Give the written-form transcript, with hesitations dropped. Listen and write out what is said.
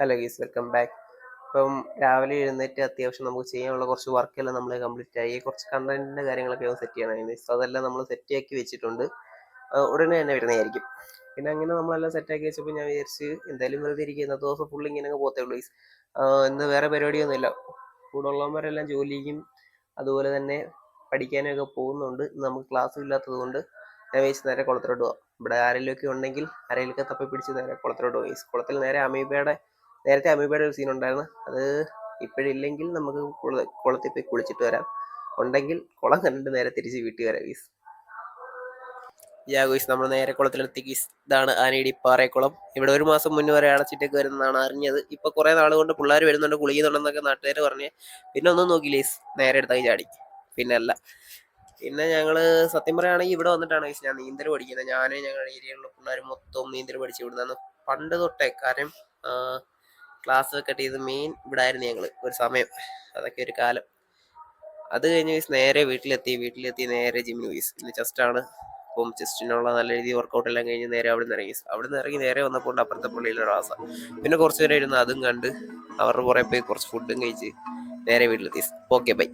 Hello ഗീസ്, welcome back. ഇപ്പം രാവിലെ എഴുന്നേറ്റ് അത്യാവശ്യം നമുക്ക് ചെയ്യാനുള്ള കുറച്ച് വർക്കെല്ലാം നമ്മൾ കംപ്ലീറ്റ് ആയി. കുറച്ച് കണ്ടന്റിന്റെ കാര്യങ്ങളൊക്കെ ഒന്ന് സെറ്റ് ചെയ്യണം. സോ അതെല്ലാം നമ്മൾ സെറ്റാക്കി വെച്ചിട്ടുണ്ട്. ഉടനെ തന്നെ വരുന്നതായിരിക്കും. പിന്നെ അങ്ങനെ നമ്മളെല്ലാം സെറ്റാക്കി വെച്ചപ്പോൾ ഞാൻ വിചാരിച്ച് എന്തായാലും വെറുതെ ഇരിക്കുക, ഇന്നത്തെ ദിവസം ഫുൾ ഇങ്ങനെ അങ്ങ് പോത്തേ ഉള്ളൂ ഗീസ്. ഇന്ന് വേറെ പരിപാടിയൊന്നുമില്ല. കൂടെ ഉള്ളവന്മാരെല്ലാം ജോലിക്കും അതുപോലെ തന്നെ പഠിക്കാനും ഒക്കെ പോകുന്നുണ്ട്. നമുക്ക് ക്ലാസ്സും ഇല്ലാത്തത് കൊണ്ട് ഞാൻ വിചാരിച്ച് നേരെ കുളത്തിലോട്ട് പോകാം. ഇവിടെ ആരെങ്കിലുമൊക്കെ ഉണ്ടെങ്കിൽ ആരെങ്കിലുമൊക്കെ തപ്പി പിടിച്ച് നേരെ കുളത്തിലോട്ട് പോയി. കുളത്തിൽ നേരത്തെ അമീബയുടെ ഒരു സീൻ ഉണ്ടായിരുന്നു. അത് ഇപ്പോഴില്ലെങ്കിൽ നമുക്ക് കുളത്തിൽ പോയി കുളിച്ചിട്ട് വരാം. ഉണ്ടെങ്കിൽ കുളം കണ്ടിട്ട് നേരെ തിരിച്ച് വീട്ടിൽ വരാം ഗീസ്. ഗീസ്, നമ്മൾ നേരെ കുളത്തിലെത്തി ഗീസ്. ഇതാണ് ആനയിടി പാറക്കുളം. ഇവിടെ ഒരു മാസം മുന്നേ വരെ അടച്ചിട്ടേക്ക് വരുന്നതാണ് അറിഞ്ഞത്. ഇപ്പൊ കുറെ നാൾ കൊണ്ട് പിള്ളേർ വരുന്നുണ്ട്, കുളിക്കുന്നുണ്ടെന്നൊക്കെ നാട്ടുകാർ പറഞ്ഞ്. പിന്നെ ഒന്നും നോക്കില്ല ഗീസ്, നേരെ എടുത്തായി ചാടി. പിന്നെ ഞങ്ങള് സത്യം പറയുകയാണെങ്കിൽ ഇവിടെ വന്നിട്ടാണ് ഗീസ് ഞാൻ നീന്തൽ പഠിക്കുന്നത്. ഞങ്ങളുടെ ഏരിയയിലുള്ള പിള്ളേർ മൊത്തം നീന്തൽ പഠിച്ച് ഇവിടുന്നാണ് പണ്ട് തൊട്ടേ. കാരണം ക്ലാസ് കട്ട് ചെയ്ത് മെയിൻ ഇവിടെ ആയിരുന്നു ഞങ്ങള് ഒരു സമയം. അതൊക്കെ ഒരു കാലം. അത് കഴിഞ്ഞ് നേരെ വീട്ടിലെത്തി നേരെ ജിമ്മിന് പോയി. ഇന്ന് ചെസ്റ്റാണ്. അപ്പം ചെസ്റ്റിനുള്ള നല്ല രീതിയിൽ വർക്കൗട്ട് എല്ലാം കഴിഞ്ഞ് നേരെ അവിടെ നിന്ന് ഇറങ്ങി നേരെ വന്നപ്പോൾ അപ്പുറത്തെ പള്ളിയിലെ റാസ. പിന്നെ കുറച്ച് നേരം ഇരുന്ന് അതും കണ്ട് അവരുടെ പുറകെ പോയി കുറച്ച് ഫുഡും കഴിച്ച് നേരെ വീട്ടിലെത്തി. Okay, by.